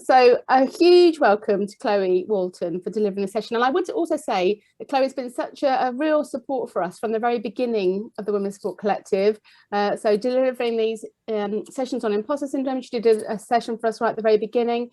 So a huge welcome to Chloe Walton for delivering the session. And I would also say that Chloe's been such a real support for us from the very beginning of the Women's Sport Collective. So delivering these sessions on imposter syndrome. She did a session for us right at the very beginning.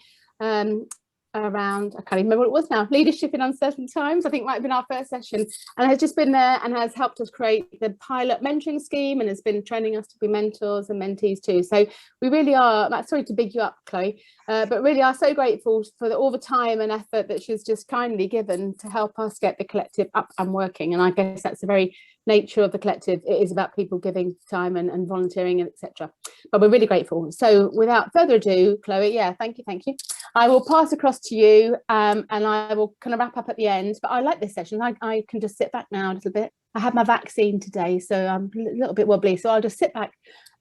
Around, I can't even remember what it was now, leadership in uncertain times, I think might have been our first session, and has just been there and has helped us create the pilot mentoring scheme and has been training us to be mentors and mentees too. So we really are, sorry to big you up, Chloe, but really are so grateful for all the time and effort that she's just kindly given to help us get the collective up and working. And I guess that's the very nature of the collective. It is about people giving time and volunteering and etc. But we're really grateful. So without further ado, Chloe, thank you. I will pass across to you and I will kind of wrap up at the end. But I like this session. I can just sit back now a little bit. I had my vaccine today, so I'm a little bit wobbly. So I'll just sit back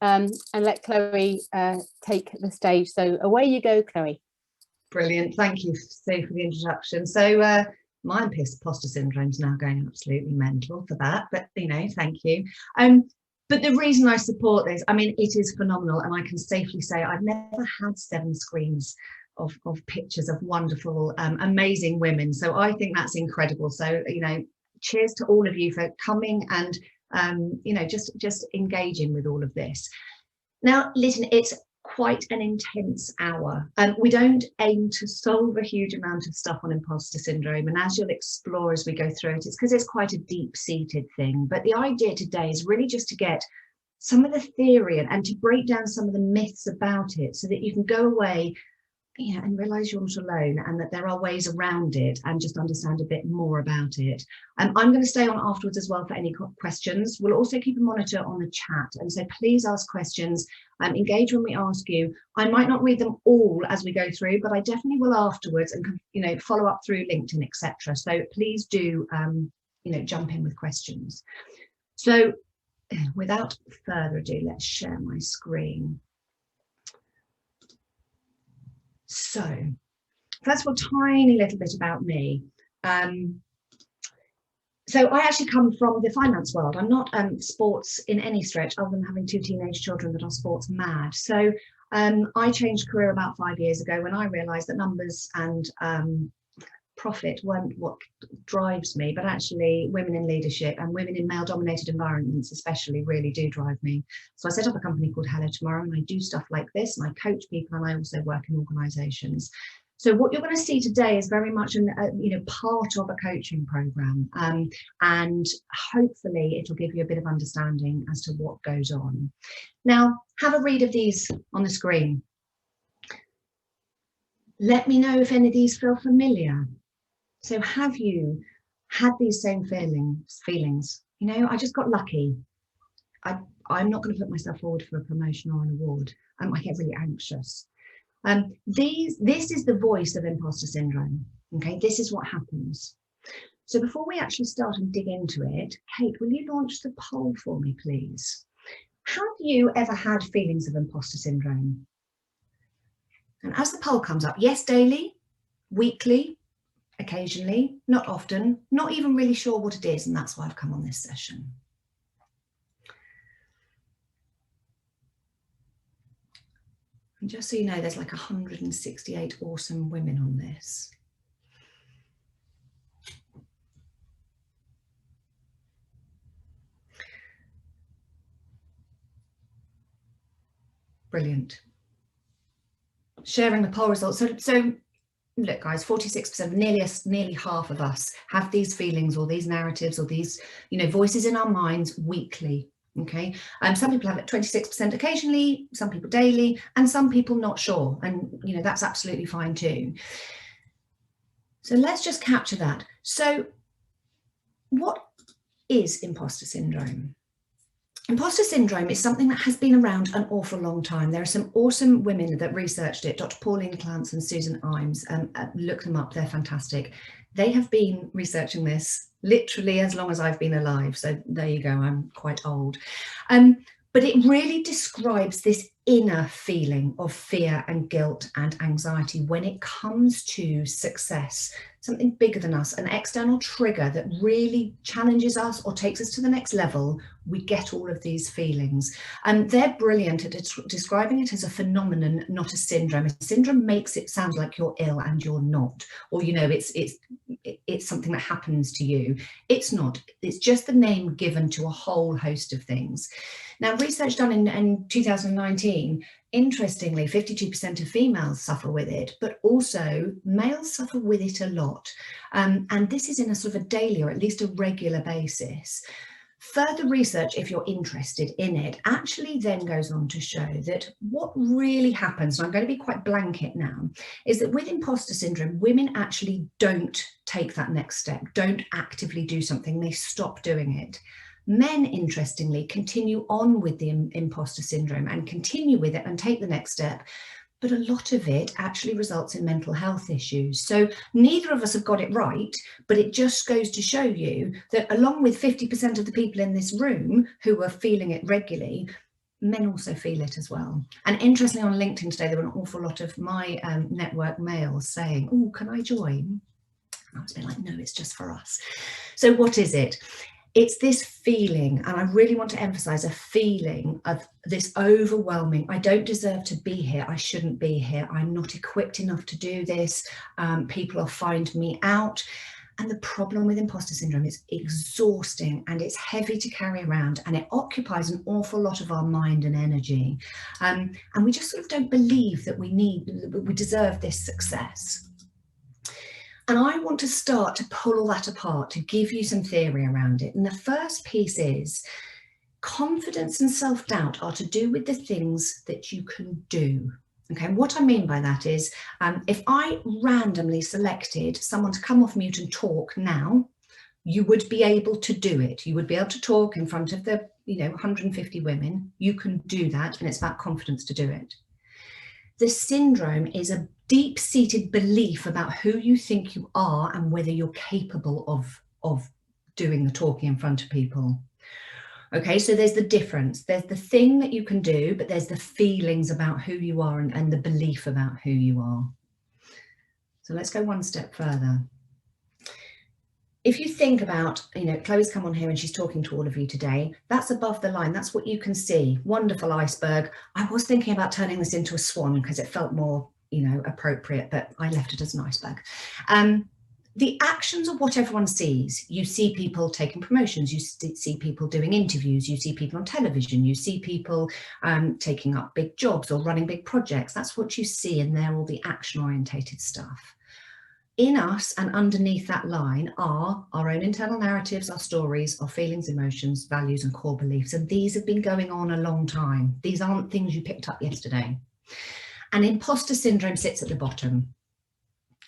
and let Chloe take the stage. So away you go, Chloe. Brilliant. Thank you, Sue, for the introduction. So my imposter syndrome is now going absolutely mental for that, but thank you. But the reason I support this, I mean, it is phenomenal, and I can safely say I've never had 7 screens of pictures of wonderful, amazing women. So I think that's incredible. So cheers to all of you for coming and just engaging with all of this. Now, listen, it's quite an intense hour. We don't aim to solve a huge amount of stuff on imposter syndrome, and as you'll explore as we go through it, it's because it's quite a deep-seated thing. But the idea today is really just to get some of the theory and to break down some of the myths about it, so that you can go away and realize you're not alone, and that there are ways around it, and just understand a bit more about it. I'm going to stay on afterwards as well for any questions. We'll also keep a monitor on the chat, and so please ask questions, engage when we ask you. I might not read them all as we go through, but I definitely will afterwards, and follow up through LinkedIn, etc. So please do jump in with questions. So without further ado, let's share my screen. So, first of all, tiny little bit about me. So I actually come from the finance world. I'm not sports in any stretch, other than having 2 teenage children that are sports mad. So I changed career about 5 years ago when I realised that numbers and profit weren't what drives me, but actually women in leadership and women in male-dominated environments especially really do drive me. So I set up a company called Hello Tomorrow, and I do stuff like this, and I coach people, and I also work in organisations. So what you're going to see today is very much part of a coaching program, and hopefully it'll give you a bit of understanding as to what goes on. Now, have a read of these on the screen. Let me know if any of these feel familiar. So have you had these same feelings? I just got lucky. I'm not going to put myself forward for a promotion or an award. I get really anxious. This is the voice of imposter syndrome. Okay, this is what happens. So before we actually start and dig into it, Kate, will you launch the poll for me, please? Have you ever had feelings of imposter syndrome? And as the poll comes up, yes, daily, weekly, occasionally, not often, not even really sure what it is, and that's why I've come on this session. And just so you know, there's like 168 awesome women on this. Brilliant. Sharing the poll results. So look, guys, 46%, nearly half of us have these feelings or these narratives or these, voices in our minds weekly. Okay, some people have it 26% occasionally, some people daily, and some people not sure, and that's absolutely fine too. So let's just capture that. So what is imposter syndrome? Imposter syndrome is something that has been around an awful long time. There are some awesome women that researched it, Dr. Pauline Clance and Susan Imes. Look them up, they're fantastic. They have been researching this literally as long as I've been alive. So there you go, I'm quite old. But it really describes this inner feeling of fear and guilt and anxiety when it comes to success, something bigger than us, an external trigger that really challenges us or takes us to the next level. We get all of these feelings, and they're brilliant at describing it as a phenomenon, not a syndrome. A syndrome makes it sound like you're ill and you're not, or you know, it's something that happens to you. It's not. It's just the name given to a whole host of things. Now, research done in 2019, interestingly, 52% of females suffer with it, but also males suffer with it a lot. And this is in a sort of a daily or at least a regular basis. Further research, if you're interested in it, actually then goes on to show that what really happens, and I'm going to be quite blanket now, is that with imposter syndrome, women actually don't take that next step, don't actively do something, they stop doing it. Men, interestingly, continue on with the imposter syndrome and continue with it and take the next step. But a lot of it actually results in mental health issues. So neither of us have got it right, but it just goes to show you that along with 50% of the people in this room who are feeling it regularly, men also feel it as well. And interestingly, on LinkedIn today, there were an awful lot of my network males saying, oh, can I join? And I was a bit like, no, it's just for us. So what is it? It's this feeling, and I really want to emphasize a feeling of this overwhelming, I don't deserve to be here, I shouldn't be here, I'm not equipped enough to do this, people will find me out. And the problem with imposter syndrome is exhausting and it's heavy to carry around, and it occupies an awful lot of our mind and energy. And we just sort of don't believe that we deserve this success. And I want to start to pull all that apart, to give you some theory around it. And the first piece is confidence and self-doubt are to do with the things that you can do. Okay, what I mean by that is if I randomly selected someone to come off mute and talk now, you would be able to do it. You would be able to talk in front of the 150 women. You can do that, and it's about confidence to do it. The syndrome is a deep-seated belief about who you think you are and whether you're capable of doing the talking in front of people. Okay, so there's the difference. There's the thing that you can do, but there's the feelings about who you are and the belief about who you are. So let's go one step further. If you think about, Chloe's come on here and she's talking to all of you today, that's above the line, that's what you can see. Wonderful iceberg. I was thinking about turning this into a swan because it felt more, appropriate, but I left it as an iceberg. The actions are what everyone sees. You see people taking promotions, you see people doing interviews, you see people on television, you see people taking up big jobs or running big projects. That's what you see, and they're all the action-orientated stuff. In us and underneath that line are our own internal narratives, our stories, our feelings, emotions, values, and core beliefs. And these have been going on a long time. These aren't things you picked up yesterday. And imposter syndrome sits at the bottom.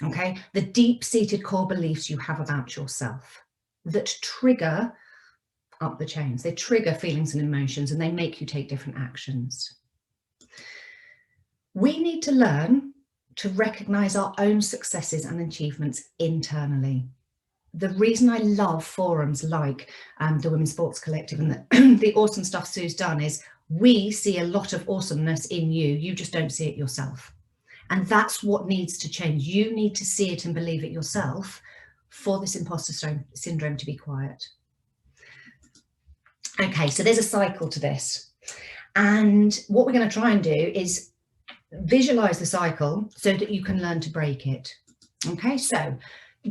Okay, the deep-seated core beliefs you have about yourself that trigger up the chains. They trigger feelings and emotions, and they make you take different actions. We need to learn to recognize our own successes and achievements internally. The reason I love forums like the Women's Sports Collective and the awesome stuff Sue's done is we see a lot of awesomeness in you. You just don't see it yourself. And that's what needs to change. You need to see it and believe it yourself for this imposter syndrome to be quiet. Okay, so there's a cycle to this. And what we're going to try and do is visualize the cycle so that you can learn to break it. Okay, so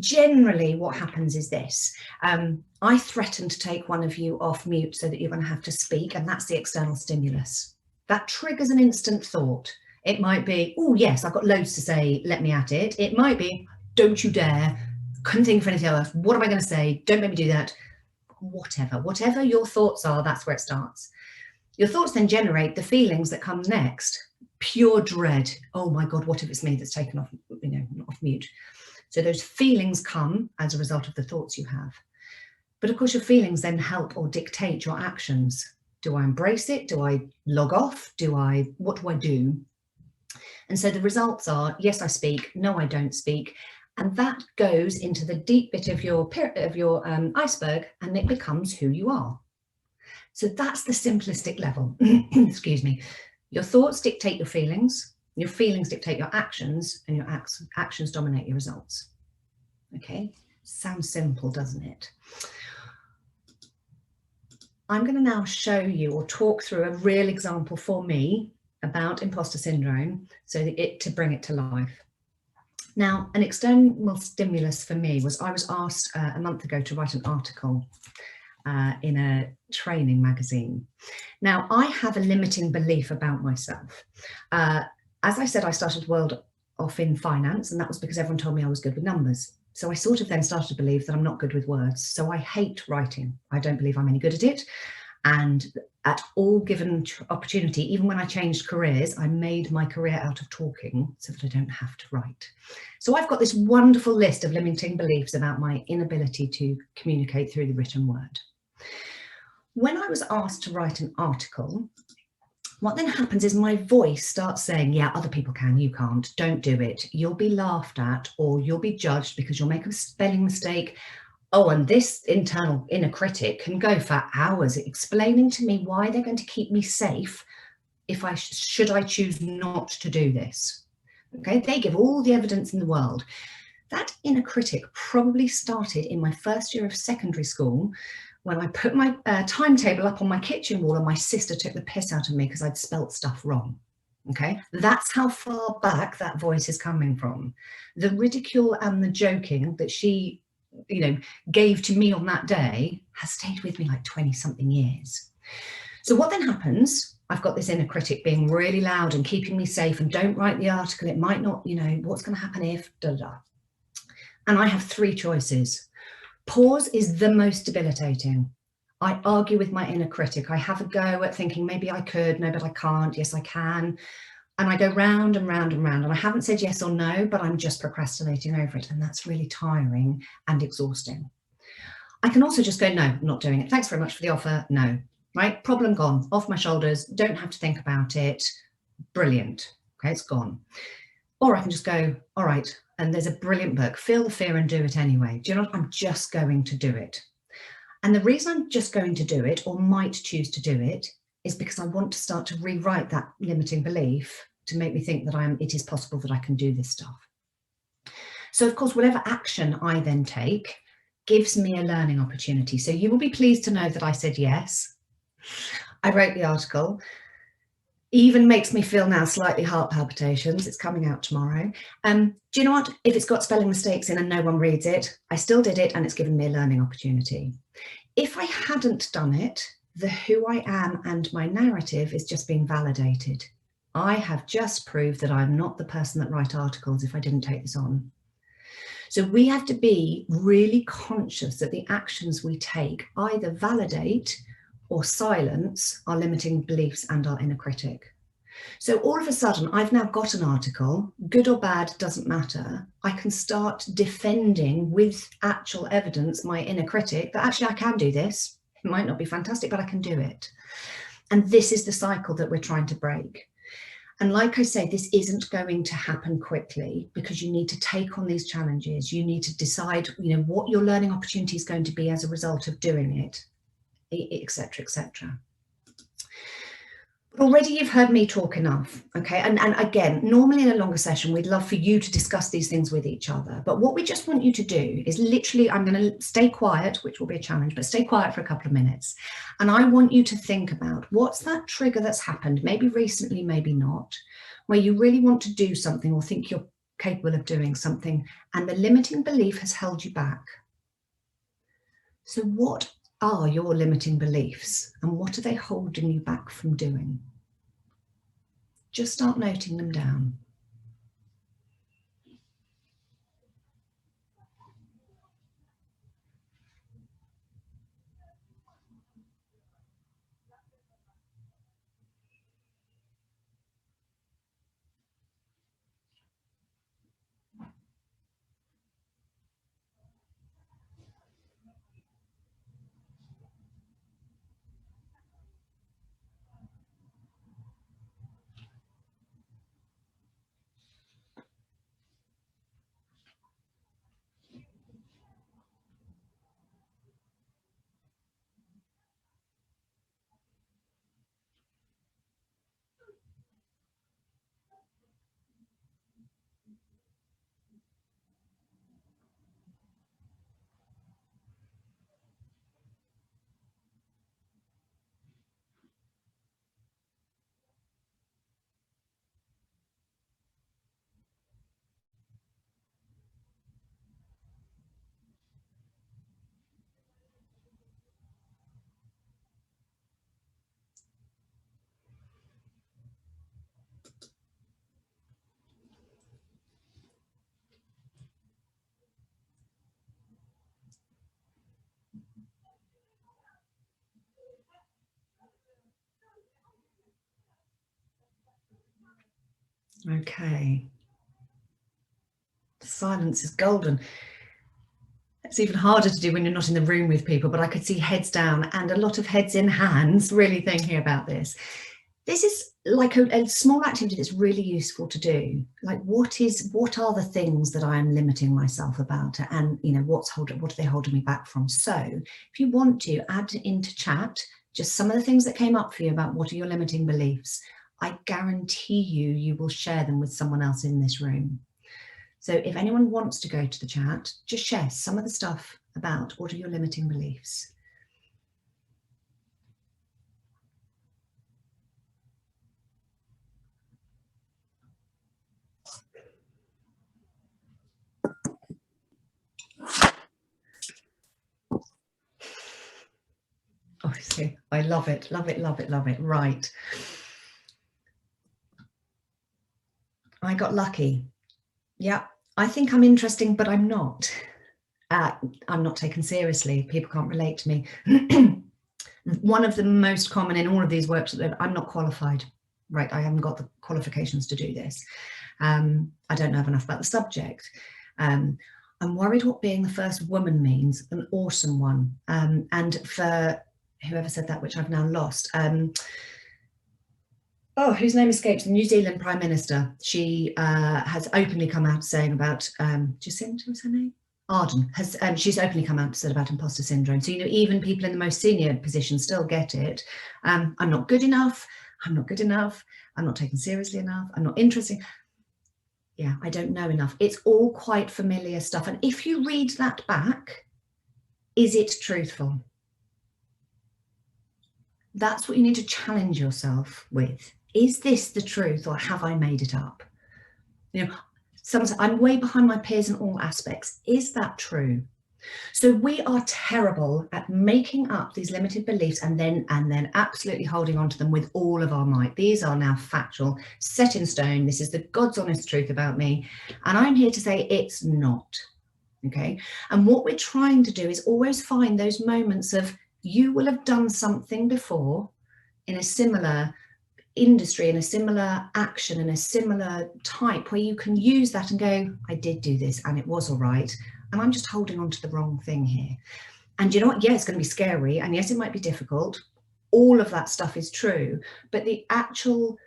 generally what happens is this. I threaten to take one of you off mute so that you're going to have to speak, and that's the external stimulus. That triggers an instant thought. It might be, oh yes, I've got loads to say, let me at it. It might be, don't you dare, couldn't think of anything else. What am I going to say? Don't make me do that. Whatever your thoughts are, that's where it starts. Your thoughts then generate the feelings that come next. Pure dread. Oh my God, what if it's me that's taken off, off mute? So those feelings come as a result of the thoughts you have. But of course, your feelings then help or dictate your actions. Do I embrace it? Do I log off? What do I do? And so the results are, yes, I speak, no, I don't speak. And that goes into the deep bit of your iceberg, and it becomes who you are. So that's the simplistic level. Excuse me. Your thoughts dictate your feelings dictate your actions, and your actions dominate your results. Okay, sounds simple, doesn't it? I'm going to now show you or talk through a real example for me about imposter syndrome to bring it to life. Now, an external stimulus for me was I was asked a month ago to write an article in a training magazine. Now, I have a limiting belief about myself. As I said, I started the world off in finance, and that was because everyone told me I was good with numbers. So I sort of then started to believe that I'm not good with words. So I hate writing. I don't believe I'm any good at it. And at all given opportunity, even when I changed careers, I made my career out of talking so that I don't have to write. So I've got this wonderful list of limiting beliefs about my inability to communicate through the written word. When I was asked to write an article, what then happens is my voice starts saying, yeah, other people can, you can't, don't do it. You'll be laughed at, or you'll be judged because you'll make a spelling mistake. Oh, and this inner critic can go for hours explaining to me why they're going to keep me safe if should I choose not to do this. Okay, they give all the evidence in the world. That inner critic probably started in my first year of secondary school when I put my timetable up on my kitchen wall and my sister took the piss out of me because I'd spelt stuff wrong. Okay, that's how far back that voice is coming from. The ridicule and the joking that she, gave to me on that day has stayed with me like 20-something years. So what then happens? I've got this inner critic being really loud and keeping me safe, and don't write the article. It might not, what's going to happen if, And I have three choices. Pause is the most debilitating. I argue with my inner critic. I have a go at thinking maybe I could, no, but I can't. Yes, I can. And I go round and round and round, and I haven't said yes or no, but I'm just procrastinating over it. And that's really tiring and exhausting. I can also just go, no, I'm not doing it. Thanks very much for the offer. No, right? Problem gone, off my shoulders. Don't have to think about it. Brilliant. Okay, it's gone. Or I can just go, all right. And there's a brilliant book, Feel the Fear and Do It Anyway. Do you know what? I'm just going to do it. And the reason I'm just going to do it, or might choose to do it, is because I want to start to rewrite that limiting belief to make me think that it is possible that I can do this stuff. So of course, whatever action I then take gives me a learning opportunity. So you will be pleased to know that I said yes. I wrote the article. Even makes me feel now slightly heart palpitations. It's coming out tomorrow. Do you know what? If it's got spelling mistakes in and no one reads it, I still did it, and it's given me a learning opportunity. If I hadn't done it, the who I am and my narrative is just being validated. I have just proved that I'm not the person that writes articles if I didn't take this on. So we have to be really conscious that the actions we take either validate or silence our limiting beliefs and our inner critic. So all of a sudden, I've now got an article, good or bad, doesn't matter. I can start defending with actual evidence my inner critic that actually I can do this. It might not be fantastic, but I can do it. And this is the cycle that we're trying to break. And like I say, this isn't going to happen quickly because you need to take on these challenges. You need to decide, what your learning opportunity is going to be as a result of doing it, etc., etc. Already you've heard me talk enough, okay? And again, normally in a longer session, we'd love for you to discuss these things with each other. But what we just want you to do is literally, I'm going to stay quiet, which will be a challenge, but stay quiet for a couple of minutes. And I want you to think about what's that trigger that's happened, maybe recently, maybe not, where you really want to do something or think you're capable of doing something, and the limiting belief has held you back. So what are your limiting beliefs, and what are they holding you back from doing? Just start noting them down. Okay. Silence is golden. It's even harder to do when you're not in the room with people, but I could see heads down and a lot of heads in hands really thinking about this. This is like a small activity that's really useful to do. Like, what are the things that I am limiting myself about, and you know, what are they holding me back from? So if you want to add into chat just some of the things that came up for you about what are your limiting beliefs, I guarantee you will share them with someone else in this room. So if anyone wants to go to the chat, just share some of the stuff about what are your limiting beliefs. Oh, see, I love it, love it, love it, love it. Right. I got lucky. Yeah, I think I'm interesting, but I'm not. I'm not taken seriously. People can't relate to me. One of the most common in all of these works, I'm not qualified. Right, I haven't got the qualifications to do this. I don't know enough about the subject. I'm worried what being the first woman means, an awesome one. And for whoever said that, which I've now lost, oh, whose name escapes, the New Zealand Prime Minister. She has openly come out saying about, Jacinta was her name? Ardern, she's openly come out and said about imposter syndrome. So, you know, even people in the most senior positions still get it. I'm not good enough. I'm not good enough. I'm not taken seriously enough. I'm not interesting. Yeah, I don't know enough. It's all quite familiar stuff. And if you read that back, is it truthful? That's what you need to challenge yourself with. Is this the truth, or have I made it up? You know, sometimes I'm way behind my peers in all aspects. Is that true? So we are terrible at making up these limited beliefs and then absolutely holding on to them with all of our might. These are now factual, set in stone. This is the God's honest truth about me. And I'm here to say it's not. Okay. And what we're trying to do is always find those moments of, you will have done something before in a similar industry, in a similar action, in a similar type, where you can use that and go, I did do this and it was all right. And I'm just holding on to the wrong thing here. And you know what? Yeah, it's going to be scary. And yes, it might be difficult. All of that stuff is true. But the actual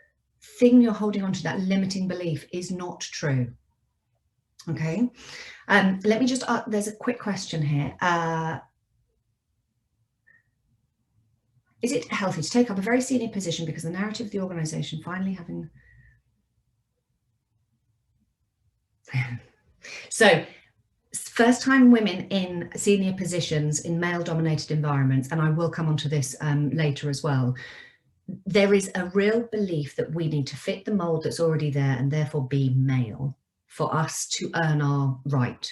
thing you're holding on to, that limiting belief, is not true. Okay. Let me just, there's a quick question here. Is it healthy to take up a very senior position because the narrative of the organisation finally having... So, first time women in senior positions in male dominated environments, and I will come on to this later as well, there is a real belief that we need to fit the mould that's already there and therefore be male for us to earn our right.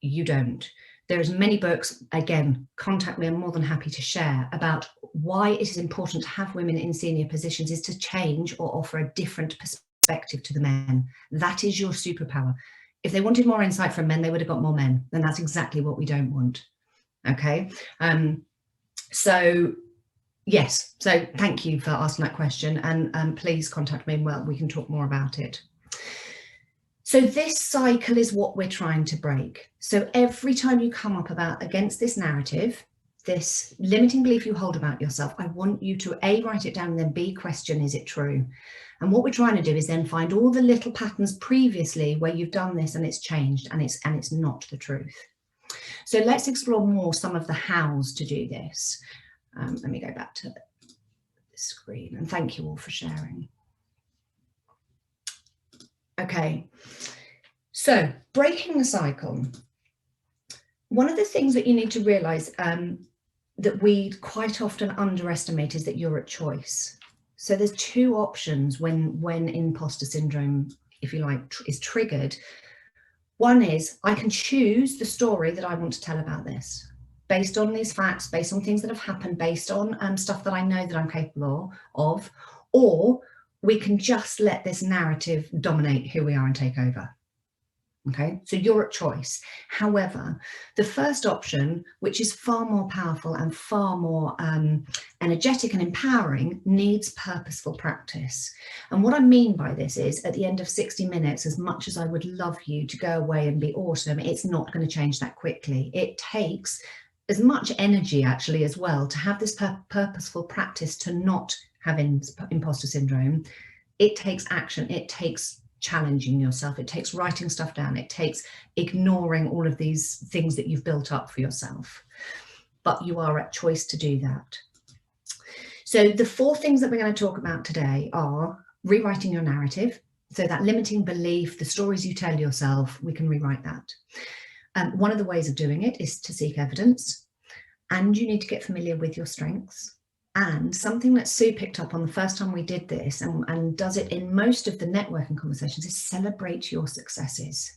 You don't. There's many books, again, contact me, I'm more than happy to share, about why it is important to have women in senior positions, is to change or offer a different perspective to the men. That is your superpower. If they wanted more insight from men, they would have got more men, and that's exactly what we don't want. Okay. So yes, so thank you for asking that question, and please contact me and we can talk more about it. So this cycle is what we're trying to break. So every time you come up against this narrative, this limiting belief you hold about yourself, I want you to A, write it down, and then B, question, is it true? And what we're trying to do is then find all the little patterns previously where you've done this and it's changed and it's not the truth. So let's explore more some of the hows to do this. Let me go back to the screen, and thank you all for sharing. Okay, so breaking the cycle. One of the things that you need to realize that we quite often underestimate is that you're at choice. So there's two options when imposter syndrome, if you like, is triggered. One is, I can choose the story that I want to tell about this, based on these facts, based on things that have happened, based on stuff that I know that I'm capable of, or we can just let this narrative dominate who we are and take over. Okay, so you're at choice. However, the first option, which is far more powerful and far more energetic and empowering, needs purposeful practice. And what I mean by this is, at the end of 60 minutes, as much as I would love you to go away and be awesome, it's not going to change that quickly. It takes as much energy actually as well to have this purposeful practice to not have imposter syndrome. It takes action. It takes challenging yourself. It takes writing stuff down. It takes ignoring all of these things that you've built up for yourself. But you are at choice to do that. So the 4 things that we're going to talk about today are rewriting your narrative. So that limiting belief, the stories you tell yourself, we can rewrite that. One of the ways of doing it is to seek evidence, and you need to get familiar with your strengths. And something that Sue picked up on the first time we did this, and does it in most of the networking conversations, is celebrate your successes.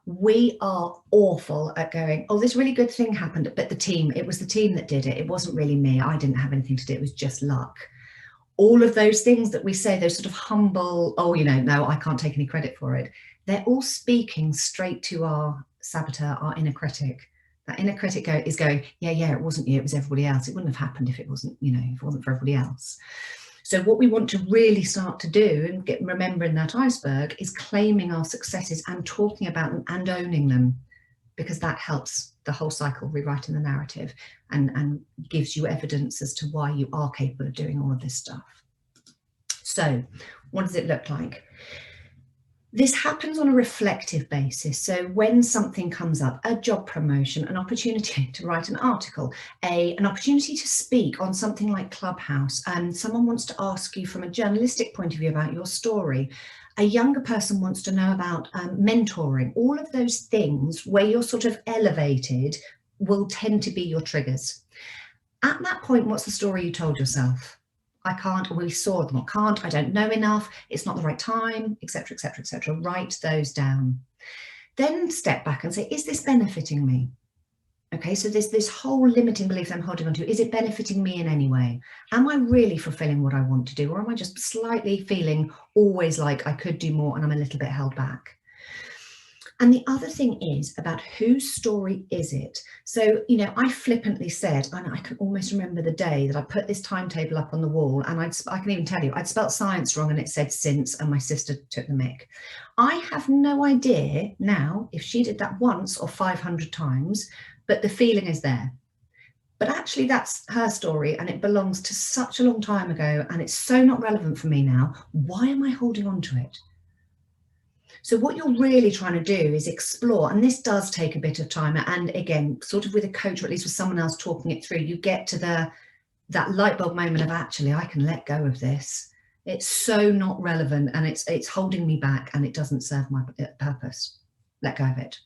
We are awful at going, oh, this really good thing happened, but it was the team that did it. It wasn't really me. I didn't have anything to do. It was just luck. All of those things that we say, those sort of humble, oh, no, I can't take any credit for it. They're all speaking straight to our saboteur, our inner critic. That inner critic is going, yeah, it wasn't you, it was everybody else. It wouldn't have happened if it wasn't, if it wasn't for everybody else. So what we want to really start to do and remembering that iceberg is claiming our successes and talking about them and owning them, because that helps the whole cycle, rewriting the narrative, and gives you evidence as to why you are capable of doing all of this stuff. So what does it look like? This happens on a reflective basis. So when something comes up, a job promotion, an opportunity to write an article, an opportunity to speak on something like Clubhouse, and someone wants to ask you from a journalistic point of view about your story, a younger person wants to know about mentoring, all of those things where you're sort of elevated will tend to be your triggers. At that point, what's the story you told yourself? I can't, we saw them, or can't, I don't know enough, it's not the right time, etc., etc., etc. Write those down. Then step back and say, is this benefiting me? Okay, so there's this whole limiting belief I'm holding on to. Is it benefiting me in any way? Am I really fulfilling what I want to do? Or am I just slightly feeling always like I could do more and I'm a little bit held back? And the other thing is about whose story is it? So, I flippantly said, and I can almost remember the day that I put this timetable up on the wall, and I can even tell you, I'd spelt science wrong and it said since, and my sister took the mick. I have no idea now if she did that once or 500 times, but the feeling is there. But actually that's her story and it belongs to such a long time ago and it's so not relevant for me now. Why am I holding on to it? So what you're really trying to do is explore, and this does take a bit of time, and again, sort of with a coach or at least with someone else talking it through, you get to that light bulb moment of actually I can let go of this. It's so not relevant and it's holding me back and it doesn't serve my purpose. Let go of it.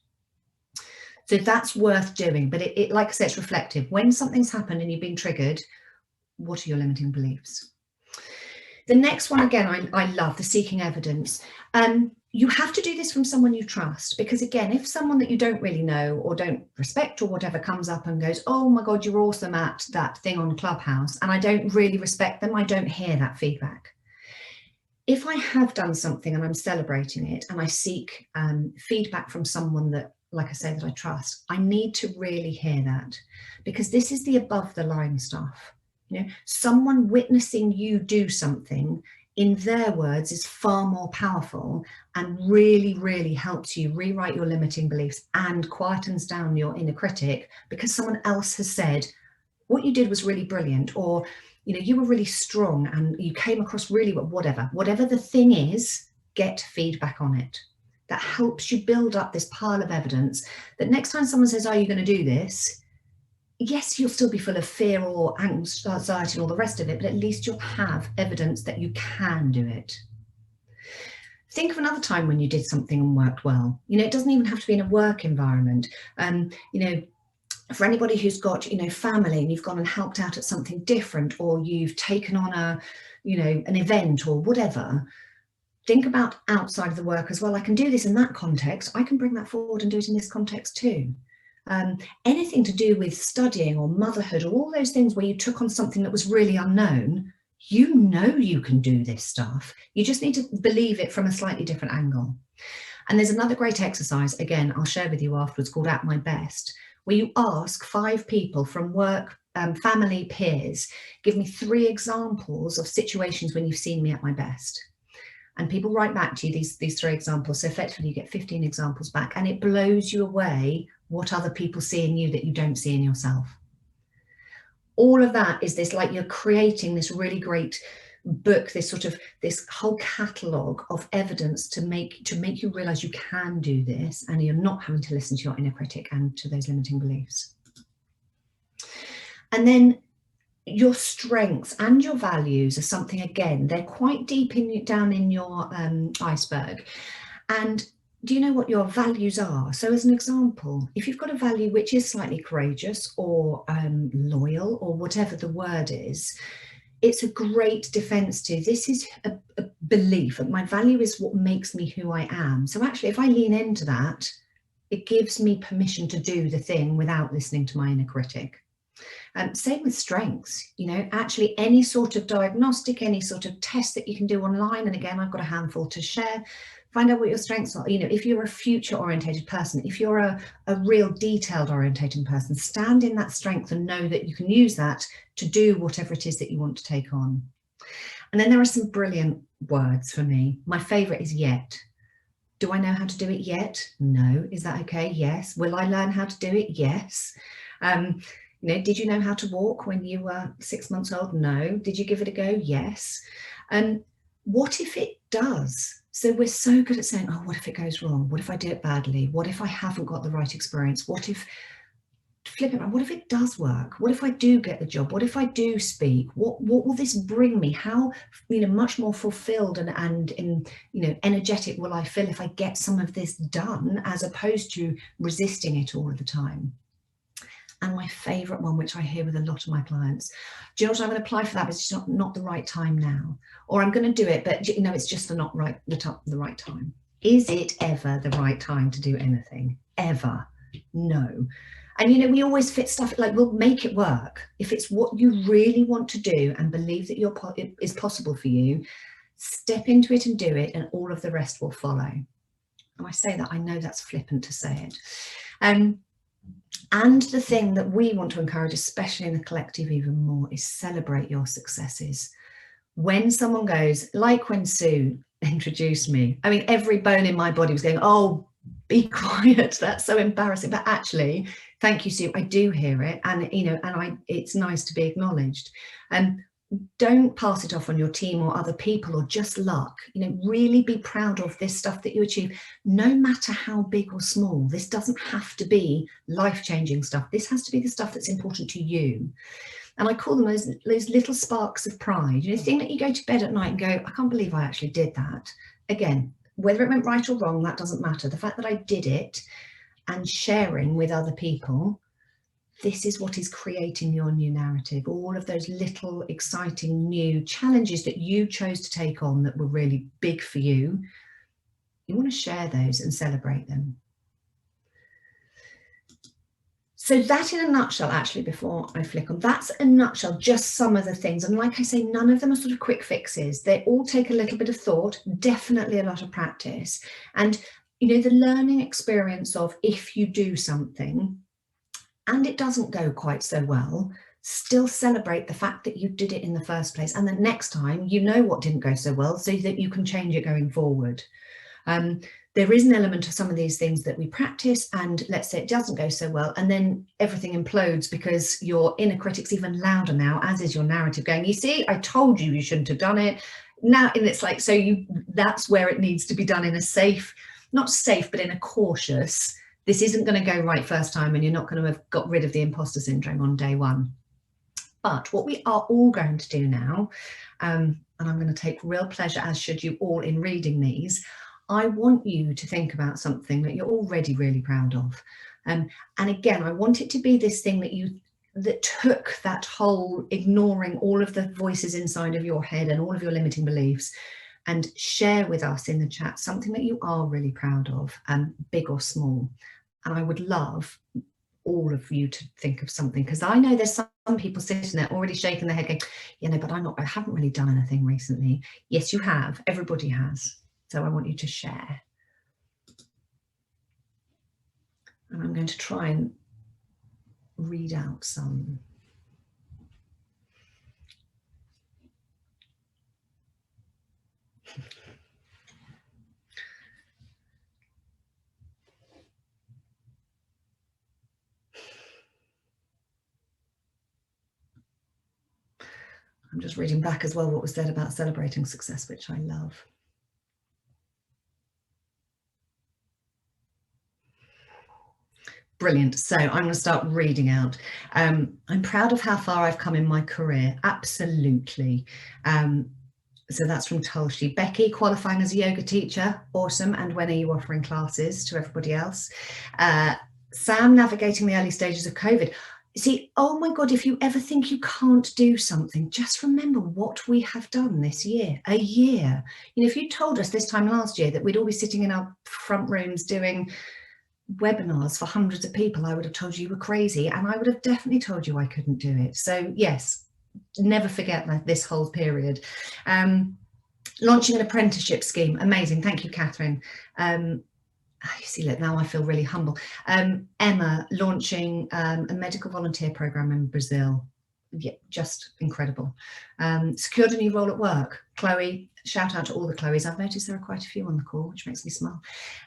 So that's worth doing, but it like I said, it's reflective. When something's happened and you've been triggered, what are your limiting beliefs? The next one, again, I love the seeking evidence. You have to do this from someone you trust, because again, if someone that you don't really know or don't respect or whatever comes up and goes, oh my God, you're awesome at that thing on Clubhouse, and I don't really respect them, I don't hear that feedback. If I have done something and I'm celebrating it and I seek feedback from someone that, like I say, that I trust, I need to really hear that, because this is the above the line stuff. Someone witnessing you do something, in their words, is far more powerful and really, really helps you rewrite your limiting beliefs and quietens down your inner critic, because someone else has said, what you did was really brilliant, or, you were really strong and you came across really well, whatever the thing is, get feedback on it. That helps you build up this pile of evidence that next time someone says, are you going to do this? Yes, you'll still be full of fear or anxiety and all the rest of it, but at least you'll have evidence that you can do it. Think of another time when you did something and worked well. It doesn't even have to be in a work environment. For anybody who's got, family, and you've gone and helped out at something different, or you've taken on an event or whatever, think about outside of the work as well. I can do this in that context. I can bring that forward and do it in this context too. Anything to do with studying or motherhood or all those things where you took on something that was really unknown, you can do this stuff. You just need to believe it from a slightly different angle. And there's another great exercise, again, I'll share with you afterwards, called At My Best, where you ask 5 people from work, family, peers, give me 3 examples of situations when you've seen me at my best. And people write back to you these 3 examples. So effectively you get 15 examples back, and it blows you away what other people see in you that you don't see in yourself. All of that is this, like, you're creating this really great book, this whole catalogue of evidence to make you realise you can do this, and you're not having to listen to your inner critic and to those limiting beliefs. And then your strengths and your values are something, again, they're quite deep down in your iceberg. And do you know what your values are? So as an example, if you've got a value which is slightly courageous or loyal or whatever the word is, it's a great defense to, this is a belief that my value is what makes me who I am. So actually, if I lean into that, it gives me permission to do the thing without listening to my inner critic. Same with strengths, you know, actually any sort of diagnostic, any sort of test that you can do online. And again, I've got a handful to share. Find out what your strengths are. You know, if you're a future orientated person, if you're a real detailed orientated person, stand in that strength and know that you can use that to do whatever it is that you want to take on. And then there are some brilliant words for me. My favorite is yet. Do I know how to do it yet? No. Is that okay? Yes. Will I learn how to do it? Yes. You know, did you know how to walk when you were 6 months old? No. Did you give it a go? Yes. What if it does? So we're so good at saying, oh, what if it goes wrong? What if I do it badly? What if I haven't got the right experience? What if, flip it around, what if it does work? What if I do get the job? What if I do speak? What will this bring me? How, you know, much more fulfilled and in, you know, energetic will I feel if I get some of this done, as opposed to resisting it all of the time? And my favourite one, which I hear with a lot of my clients, do you know what, I'm going to apply for that, but it's just not the right time now. Or I'm going to do it, but you know, it's just the right time. Is it ever the right time to do anything? Ever? No. And you know, we always fit stuff, like, we'll make it work. If it's what you really want to do and believe that it is possible for you, step into it and do it, and all of the rest will follow. And I say that, I know that's flippant to say it. And the thing that we want to encourage, especially in the collective even more, is celebrate your successes. When someone goes, like when Sue introduced me, I mean, every bone in my body was going, oh, be quiet, that's so embarrassing. But actually, thank you, Sue, I do hear it. And, you know, it's nice to be acknowledged. And don't pass it off on your team or other people or just luck. You know, really be proud of this stuff that you achieve, no matter how big or small. This doesn't have to be life-changing stuff. This has to be the stuff that's important to you. And I call them those little sparks of pride. You know, the thing that you go to bed at night and go, I can't believe I actually did that. Again, whether it went right or wrong, that doesn't matter. The fact that I did it and sharing with other people, this is what is creating your new narrative. All of those little exciting new challenges that you chose to take on that were really big for you, you want to share those and celebrate them. So that in a nutshell, actually, before I flick on, that's a nutshell, just some of the things. And like I say, none of them are sort of quick fixes. They all take a little bit of thought, definitely a lot of practice. And, you know, the learning experience of, if you do something and it doesn't go quite so well, still celebrate the fact that you did it in the first place. And the next time, you know what didn't go so well, so that you can change it going forward. There is an element of some of these things that we practice, and let's say it doesn't go so well, and then everything implodes because your inner critic's even louder now, as is your narrative, going, you see, I told you you shouldn't have done it. Now, and it's like, so that's where it needs to be done, in a safe, not safe, but in a cautious, this isn't going to go right first time, and you're not going to have got rid of the imposter syndrome on day one. But what we are all going to do now, and I'm going to take real pleasure, as should you all, in reading these, I want you to think about something that you're already really proud of. And again, I want it to be this thing that took that whole ignoring all of the voices inside of your head and all of your limiting beliefs, and share with us in the chat something that you are really proud of, big or small. And I would love all of you to think of something, because I know there's some people sitting there already shaking their head going, you know, but I haven't really done anything recently. Yes, you have. Everybody has. So I want you to share. And I'm going to try and read out some. I'm just reading back as well what was said about celebrating success, which I love. Brilliant. So I'm going to start reading out. I'm proud of how far I've come in my career. Absolutely. So that's from Tulshi. Becky, qualifying as a yoga teacher. Awesome. And when are you offering classes to everybody else? Sam, navigating the early stages of COVID. See, oh my God, if you ever think you can't do something, just remember what we have done this year, a year. You know, if you told us this time last year that we'd all be sitting in our front rooms doing webinars for hundreds of people, I would have told you were crazy, and I would have definitely told you I couldn't do it. So yes, never forget that this whole period. Launching an apprenticeship scheme, amazing. Thank you, Catherine. You see, look, now I feel really humble. Emma, launching a medical volunteer program in Brazil. Yeah, just incredible. Secured a new role at work. Chloe, shout out to all the Chloes. I've noticed there are quite a few on the call, which makes me smile.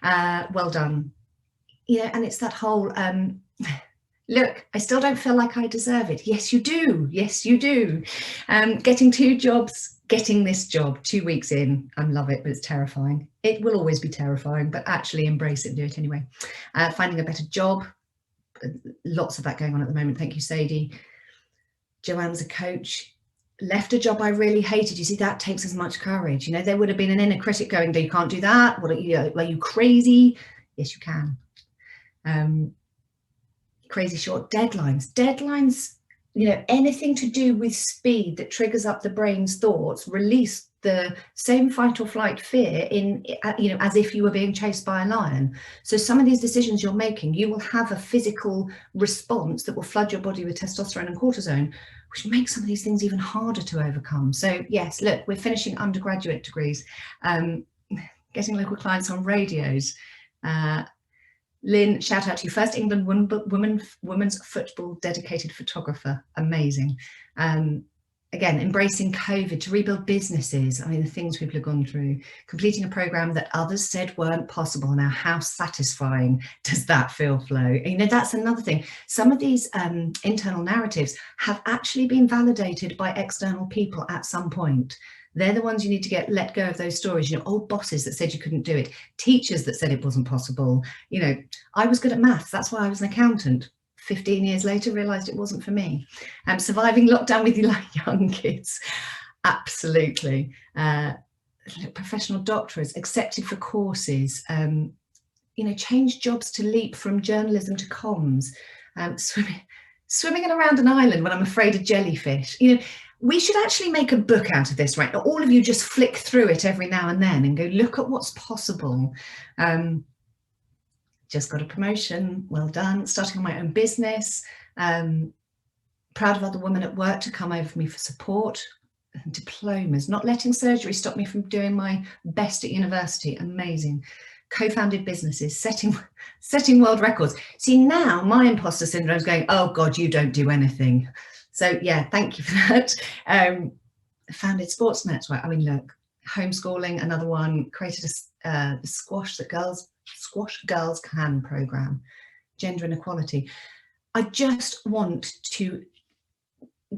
Well done. You know, and it's that whole, look, I still don't feel like I deserve it. Yes, you do. Yes, you do. Getting 2 jobs, getting this job 2 weeks in. I love it, but it's terrifying. It will always be terrifying, but actually embrace it and do it anyway. Finding a better job. Lots of that going on at the moment. Thank you, Sadie. Joanne's a coach. Left a job I really hated. You see, that takes as much courage. You know, there would have been an inner critic going, you can't do that. What are you crazy? Yes, you can. Crazy short deadlines, you know, anything to do with speed that triggers up the brain's thoughts, release the same fight or flight fear in, you know, as if you were being chased by a lion. So some of these decisions you're making, you will have a physical response that will flood your body with testosterone and cortisone, which makes some of these things even harder to overcome. So yes, look, we're finishing undergraduate degrees, getting local clients on radios. Lynn, shout out to you. First England women's football dedicated photographer. Amazing. Again, embracing COVID to rebuild businesses. I mean, the things people have gone through. Completing a program that others said weren't possible. Now, how satisfying does that feel, Flo? You know, that's another thing. Some of these internal narratives have actually been validated by external people at some point. They're the ones you need to let go of those stories, you know, old bosses that said you couldn't do it, teachers that said it wasn't possible. You know, I was good at maths, that's why I was an accountant. 15 years later, realised it wasn't for me. Surviving lockdown with young kids, absolutely. Professional doctorates, accepted for courses, you know, change jobs to leap from journalism to comms, swimming around an island when I'm afraid of jellyfish. You know, we should actually make a book out of this, right? All of you just flick through it every now and then and go, look at what's possible. Just got a promotion, well done. Starting my own business. Proud of other women at work to come over for me for support. Diplomas, not letting surgery stop me from doing my best at university. Amazing. Co-founded businesses, setting world records. See, now my imposter syndrome is going, oh God, you don't do anything. So yeah, thank you for that. Founded sports network. I mean, look, homeschooling, another one. Created a squash girls can program. Gender inequality. I just want to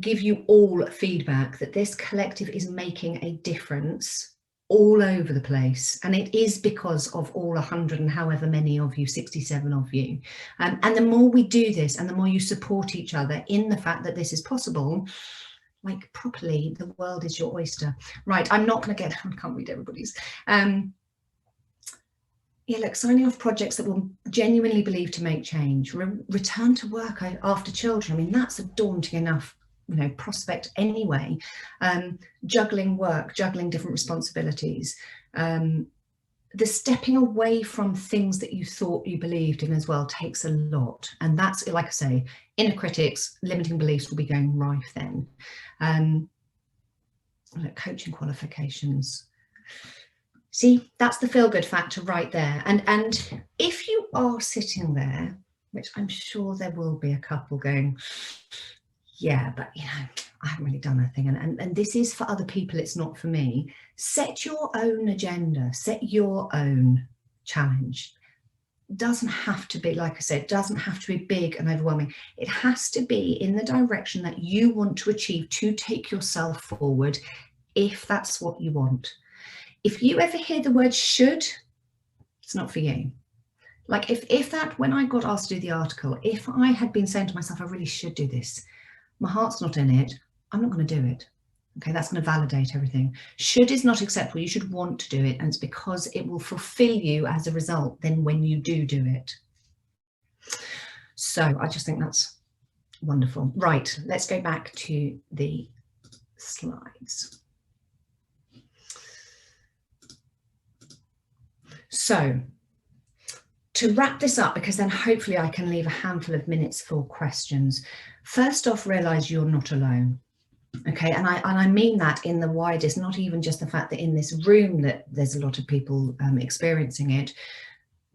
give you all feedback that this collective is making a difference all over the place, and it is because of all 100 and however many of you, 67 of you, and the more we do this and the more you support each other in the fact that this is possible, like properly, the world is your oyster. Right, I'm not going to get, I can't read everybody's. Yeah, look, signing off projects that will genuinely believe to make change. Return to work after children. I mean, that's a daunting enough, you know, prospect anyway. Juggling work, juggling different responsibilities. The stepping away from things that you thought you believed in as well takes a lot. And that's, like I say, inner critics, limiting beliefs will be going rife then. Look, coaching qualifications. See, that's the feel-good factor right there. And if you are sitting there which I'm sure there will be a couple going, yeah, but you know, I haven't really done a thing. And this is for other people, it's not for me. Set your own agenda, set your own challenge. Doesn't have to be, like I said, doesn't have to be big and overwhelming. It has to be in the direction that you want to achieve to take yourself forward, if that's what you want. If you ever hear the word should, it's not for you. Like if that, when I got asked to do the article, if I had been saying to myself, I really should do this, my heart's not in it, I'm not going to do it. Okay, that's going to validate everything. Should is not acceptable. You should want to do it, and it's because it will fulfill you as a result then when you do it. So I just think that's wonderful. Right, let's go back to the slides. So to wrap this up, because then hopefully I can leave a handful of minutes for questions. First off, realize you're not alone. Okay, and I mean that in the widest, not even just the fact that in this room that there's a lot of people experiencing it.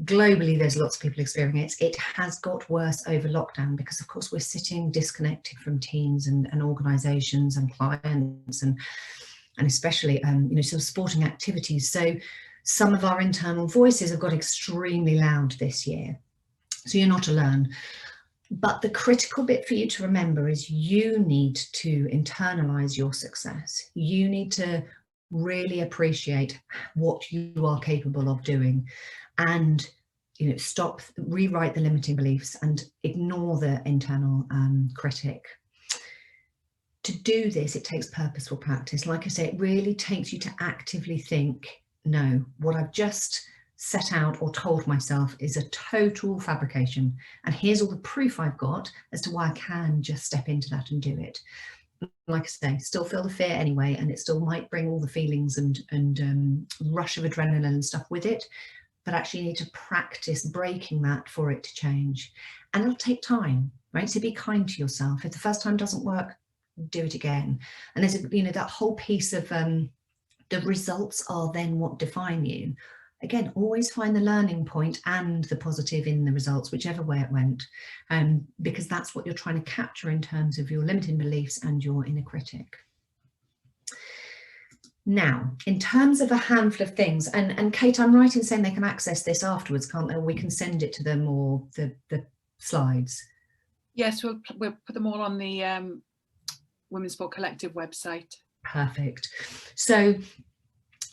Globally, there's lots of people experiencing it. It has got worse over lockdown because, of course, we're sitting disconnected from teams and organisations and clients and especially you know, sort of sporting activities. So some of our internal voices have got extremely loud this year. So you're not alone. But the critical bit for you to remember is you need to internalize your success. You need to really appreciate what you are capable of doing, and you know, stop, rewrite the limiting beliefs and ignore the internal critic. To do this, it takes purposeful practice. Like I say, it really takes you to actively think, no, what I've just set out or told myself is a total fabrication, and here's all the proof I've got as to why I can just step into that and do it. Like I say, still feel the fear anyway, and it still might bring all the feelings and rush of adrenaline and stuff with it, but actually you need to practice breaking that for it to change, and it'll take time, right? So be kind to yourself. If the first time doesn't work, do it again. And there's a, you know, that whole piece of the results are then what define you. Again, always find the learning point and the positive in the results, whichever way it went, because that's what you're trying to capture in terms of your limiting beliefs and your inner critic. Now, in terms of a handful of things, and Kate, I'm right in saying they can access this afterwards, can't they? Or we can send it to them, or the slides. Yes, we'll put them all on the Women's Sport Collective website. Perfect. So,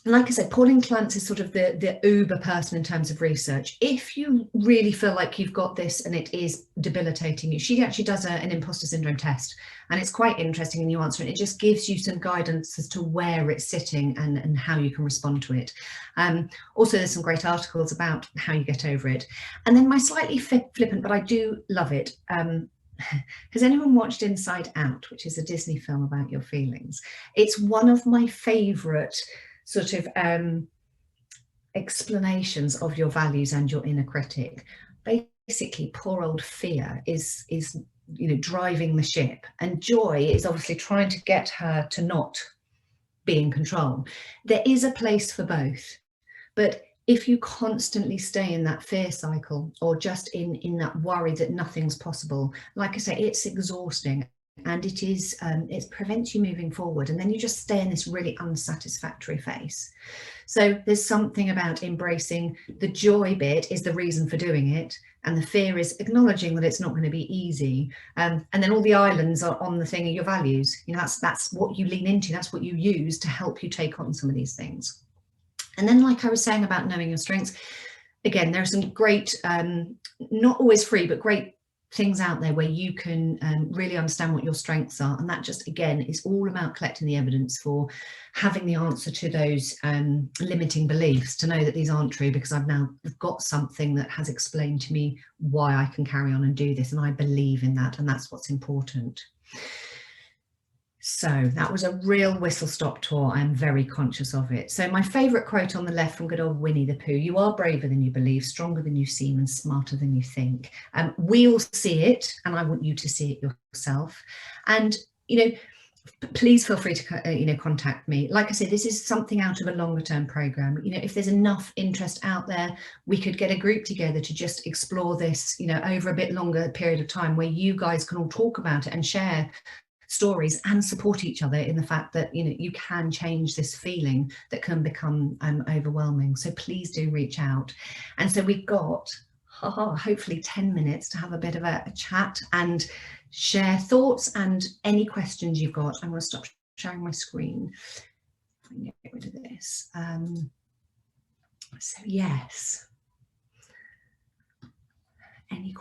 like I said, Pauline Clance is sort of the uber person in terms of research. If you really feel like you've got this and it is debilitating you, she actually does an imposter syndrome test, and it's quite interesting and you answer it. It just gives you some guidance as to where it's sitting and how you can respond to it. Also, there's some great articles about how you get over it. And then my slightly flippant, but I do love it. Has anyone watched Inside Out, which is a Disney film about your feelings? It's one of my favourite sort of explanations of your values and your inner critic. Basically, poor old fear is you know, driving the ship, and joy is obviously trying to get her to not be in control. There is a place for both, but if you constantly stay in that fear cycle, or just in that worry that nothing's possible, like I say, it's exhausting, and it prevents you moving forward, and then you just stay in this really unsatisfactory phase. So there's something about embracing the joy bit is the reason for doing it, and the fear is acknowledging that it's not going to be easy, and then all the islands are on the thing of your values. You know, that's what you lean into, that's what you use to help you take on some of these things. And then, like I was saying about knowing your strengths, again, there are some great, not always free, but great things out there where you can really understand what your strengths are. And that just, again, is all about collecting the evidence for having the answer to those limiting beliefs, to know that these aren't true, because I've now got something that has explained to me why I can carry on and do this. And I believe in that, and that's what's important. So that was a real whistle-stop tour. I'm very conscious of it. So my favourite quote on the left from good old Winnie the Pooh: "You are braver than you believe, stronger than you seem, and smarter than you think." We all see it, and I want you to see it yourself. And, you know, please feel free to contact me. Like I said, this is something out of a longer term program. If there's enough interest out there, we could get a group together to just explore this, over a bit longer period of time, where you guys can all talk about it and share stories and support each other in the fact that you can change this feeling that can become overwhelming. So please do reach out. And so we've got hopefully 10 minutes to have a bit of a chat and share thoughts and any questions you've got. I'm going to stop sharing my screen. If I can get rid of this. So yes, any questions?